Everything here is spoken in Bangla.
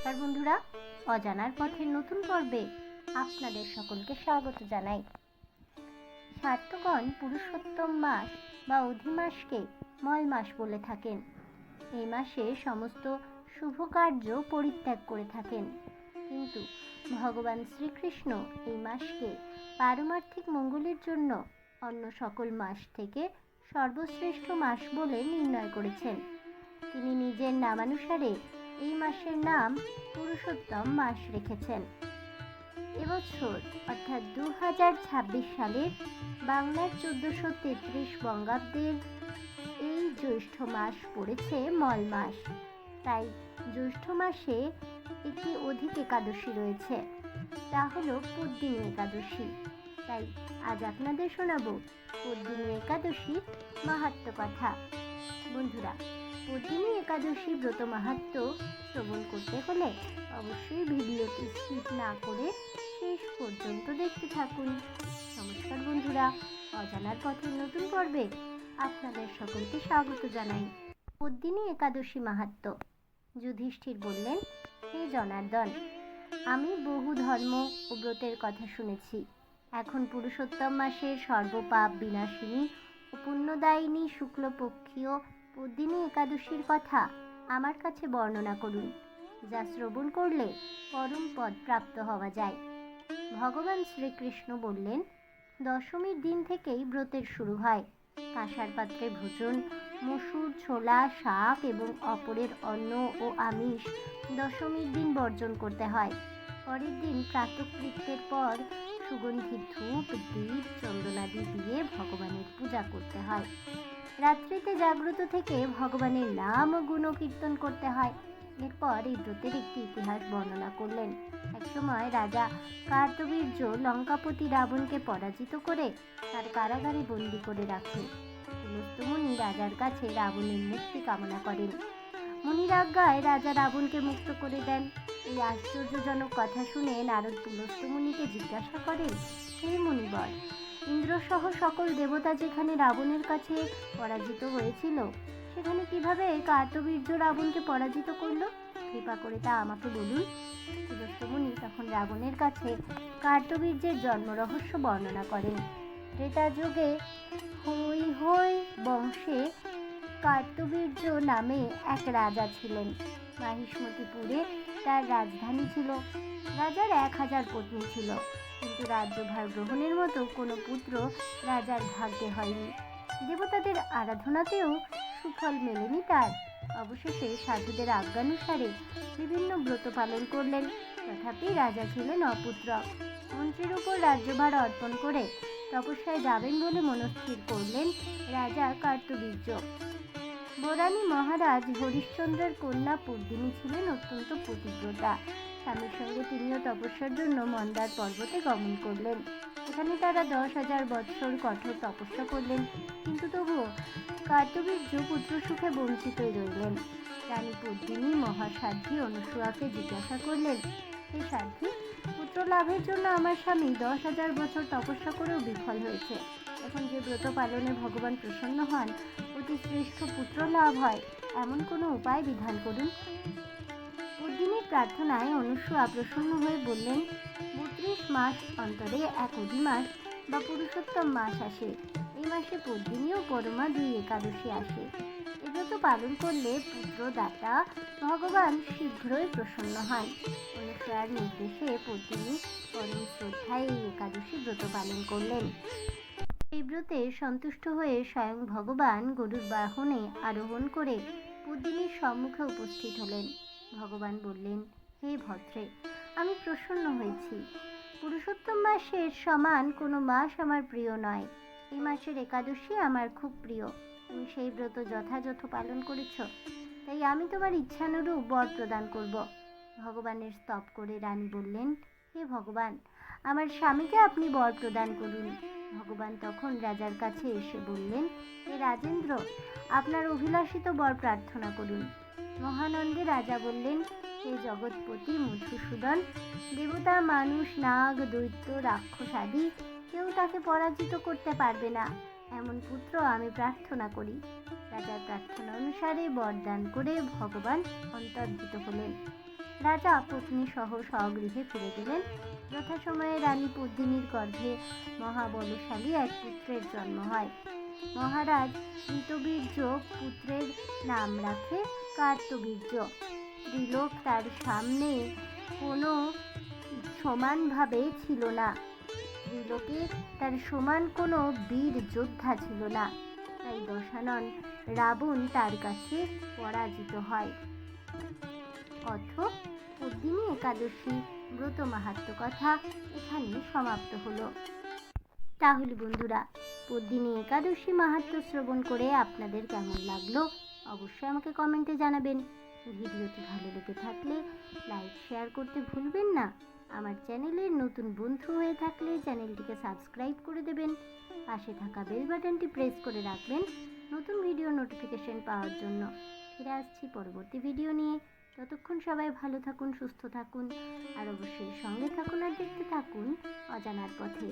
নমস্কার বন্ধুরা, অজানার পথের নতুন পর্বে আপনাদের সকলকে স্বাগত জানাই। সার্থকগণ পুরুষোত্তম মাস বা অধিমাসকে মল মাস বলে থাকেন। এই মাসে সমস্ত শুভ কার্য পরিত্যাগ করে থাকেন, কিন্তু ভগবান শ্রীকৃষ্ণ এই মাসকে পারমার্থিক মঙ্গলের জন্য অন্য সকল মাস থেকে সর্বশ্রেষ্ঠ মাস বলে নির্ণয় করেছেন। তিনি নিজের নামানুসারে এই মাসের নাম পুরুষোত্তম মাস রেখেছেন। এবছর অর্থাৎ 2026 সালের বাংলার 1433 বঙ্গাব্দের এই জ্যৈষ্ঠ মাস পড়েছে মল মাস। তাই জ্যৈষ্ঠ মাসে একটি অধিক একাদশী রয়েছে, তা হলো পদ্মিনী একাদশী। তাই আজ আপনাদের শোনাবো পদ্মিনী একাদশীর মাহাত্ম্য কথা। বন্ধুরা, পদ্মিনী একাদশী ব্রত মাহাত্ম্য শ্রবণ করতে হলে অবশ্যই ভিডিওটি স্কিপ না করে শেষ পর্যন্ত দেখতে থাকুন। নমস্কার বন্ধুরা, অজানার পথের নতুন পর্বে আপনাদের সকলকে স্বাগত জানাই। পদ্মিনী একাদশী মাহাত্ম্য। যুধিষ্ঠির বললেন, হে জনার্দন, আমি বহু ধর্ম ও ব্রতের কথা শুনেছি। এখন পুরুষোত্তম মাসের সর্বপাপ বিনাশিনী ও পুণ্যদায়িনী শুক্লপক্ষীয় পদ্মিনী একাদশীর কথা আমার কাছে বর্ণনা করুন, যা শ্রবণ করলে পরম পদ প্রাপ্ত হওয়া যায়। ভগবান শ্রীকৃষ্ণ বললেন, দশমীর দিন থেকেই ব্রতের শুরু হয়। কাঁসার পাত্রে ভোজন, মসুর, ছোলা, শাক এবং অপরের অন্ন ও আমিষ দশমীর দিন বর্জন করতে হয়। পরের দিন প্রাতঃকৃত্যের পর সুগন্ধি ধূপ, দীপ, চন্দনাদি দিয়ে ভগবানের পূজা করতে হয়। রাত্রিতে জাগ্রত থেকে ভগবানের নাম ও গুণ কীর্তন করতে হয়। এরপর এই ব্রতের একটি ইতিহাস বর্ণনা করলেন। একসময় রাজা কার্তবীর্য লঙ্কাপতি রাবণকে পরাজিত করে তার কারাগারে বন্দী করে রাখেন। পুলস্ত্য মুনি রাজার কাছে রাবণের মুক্তি কামনা করেন। মুনির আজ্ঞায় রাজা রাবণকে মুক্ত করে দেন। এই আশ্চর্যজনক কথা শুনে নারদ পুলস্ত্য মুনিকে জিজ্ঞাসা করেন, হে মুনিবর, ইন্দ্রসহ সকল দেবতা যেখানে রাবণের কাছে পরাজিত হয়েছিল, সেখানে কিভাবে কার্তবীর্য রাবণকে পরাজিত করল? কৃপা করে তা আমাকে বলুন। পুলস্ত্য মুনি তখন রাবণের কাছে কার্তবীর্যের জন্ম রহস্য বর্ণনা করেন। ত্রেতা যুগে হৈহয় বংশে কার্তবীর্য নামে এক রাজা ছিলেন। মাহিষ্মতিপুরে তার রাজধানী ছিল। রাজার 1000 পত্নী ছিল, কিন্তু রাজ্যভার গ্রহণের মতো কোনো পুত্র রাজার ভাগ্যে হয়নি। দেবতাদের আরাধনাতেও সুফল মেলেনি তার। অবশেষে সাধুদের আজ্ঞানুসারে বিভিন্ন ব্রত পালন করলেন, তথাপি রাজা ছিলেন অপুত্রক। মন্ত্রীর উপর রাজ্যভার অর্পণ করে তপস্যায় যাবেন বলে মনস্থির করলেন রাজা কার্তবীর্য। বরানী মহারাজ হরিশ্চন্দ্রের কন্যা পদ্মিনী ছিলেন অত্যন্ত পতিব্রতা। স্বামীর সঙ্গে তিনিও তপস্যার জন্য মন্দার পর্বতে গমন করলেন। এখানে তারা 10,000 বৎসর কঠোর তপস্যা করলেন, কিন্তু তবুও কার্তবীর্য পুত্র সুখে বঞ্চিতই রইলেন। রানী পদ্মিনী মহাসাধ্বী অনুসূয়াকে জিজ্ঞাসা করলেন, হে সাধ্বী, পুত্র লাভের জন্য আমার স্বামী 10,000 বছর তপস্যা করেও বিফল হয়েছে। এখন যে ব্রত পালনে ভগবান প্রসন্ন হন, অতি শ্রেষ্ঠ পুত্র লাভ হয়, এমন কোনো উপায় বিধান করুন। পদ্মিনীর প্রার্থনায় অনুসূয়া প্রসন্ন হয়ে বললেন, 32 মাস অন্তরে এক অধিমাস বা পুরুষোত্তম মাস আসে। এই মাসে পদ্মিনী ও পরমা 2 একাদশী আসে। এই ব্রত পালন করলে পুত্রদাতা ভগবান শীঘ্রই প্রসন্ন হন। অনুসূয়ার নির্দেশে পদ্মিনী পরম শ্রদ্ধায় এই একাদশী ব্রত পালন করলেন। এই ব্রতে সন্তুষ্ট হয়ে স্বয়ং ভগবান গরুর বাহনে আরোহণ করে পদ্মিনীর সম্মুখে উপস্থিত হলেন। ভগবান বললেন, হে ভদ্রে, আমি প্রসন্ন হয়েছি। পুরুষোত্তম মাসের সমান কোনো মাস আমার প্রিয় নয়। এই মাসের একাদশী আমার খুব প্রিয়। তুমি সেই ব্রত যথাযথ পালন করেছ, তাই আমি তোমার ইচ্ছানুরূপ বর প্রদান করব। ভগবানের স্তব করে রানী বললেন, হে ভগবান, আমার স্বামীকে আপনি বর প্রদান করুন। ভগবান তখন রাজার কাছে এসে বললেন, হে রাজেন্দ্র, আপনার অভিলাষিত বর প্রার্থনা করুন। মহানন্দে রাজা বললেন, হে জগৎপতি মধুসূদন, দেবতা, মানুষ, নাগ, দৈত্য, রাক্ষস আদি কেউ তাকে পরাজিত করতে পারবে না, এমন পুত্র আমি প্রার্থনা করি। রাজার প্রার্থনা অনুসারে বরদান করে ভগবান অন্তর্হিত হলেন। রাজা পত্নী সহ স্বগৃহে ফিরে গেলেন। যথাসময়ে রানী পদ্মিনীর গর্ভে মহাবলশালী এক পুত্রের জন্ম হয়। মহারাজ ঋতবীর্য পুত্রের নাম রাখে কার্তবীর্য। ত্রিলোক তার সামনে কোনো সমানভাবে ছিল না। ত্রিলোকে তার সমান কোনো বীর যোদ্ধা ছিল না। তাই দশানন রাবণ তার কাছে পরাজিত হয়। অথ পদ্মিনী একাদশী ব্রত মাহাত্ম্য কথা এখানে সমাপ্ত হলো। তাহলে বন্ধুরা, পদ্মিনী একাদশী মাহাত্ম্য শ্রবণ করে আপনাদের কেমন লাগলো অবশ্যই আমাকে কমেন্টে জানাবেন। ভিডিওটি ভালো লেগে থাকলে লাইক শেয়ার করতে ভুলবেন না। আমার চ্যানেলের নতুন বন্ধু হয়ে থাকলে চ্যানেলটিকে সাবস্ক্রাইব করে দেবেন। পাশে থাকা বেল বাটনটি প্রেস করে রাখবেন নতুন ভিডিও নোটিফিকেশন পাওয়ার জন্য। ফিরে আসছি পরবর্তী ভিডিও নিয়ে। ততক্ষণ সবাই ভালো থাকুন, সুস্থ থাকুন, আর অবশ্যই সঙ্গে থাকুন আর দেখতে থাকুন অজানার পথে।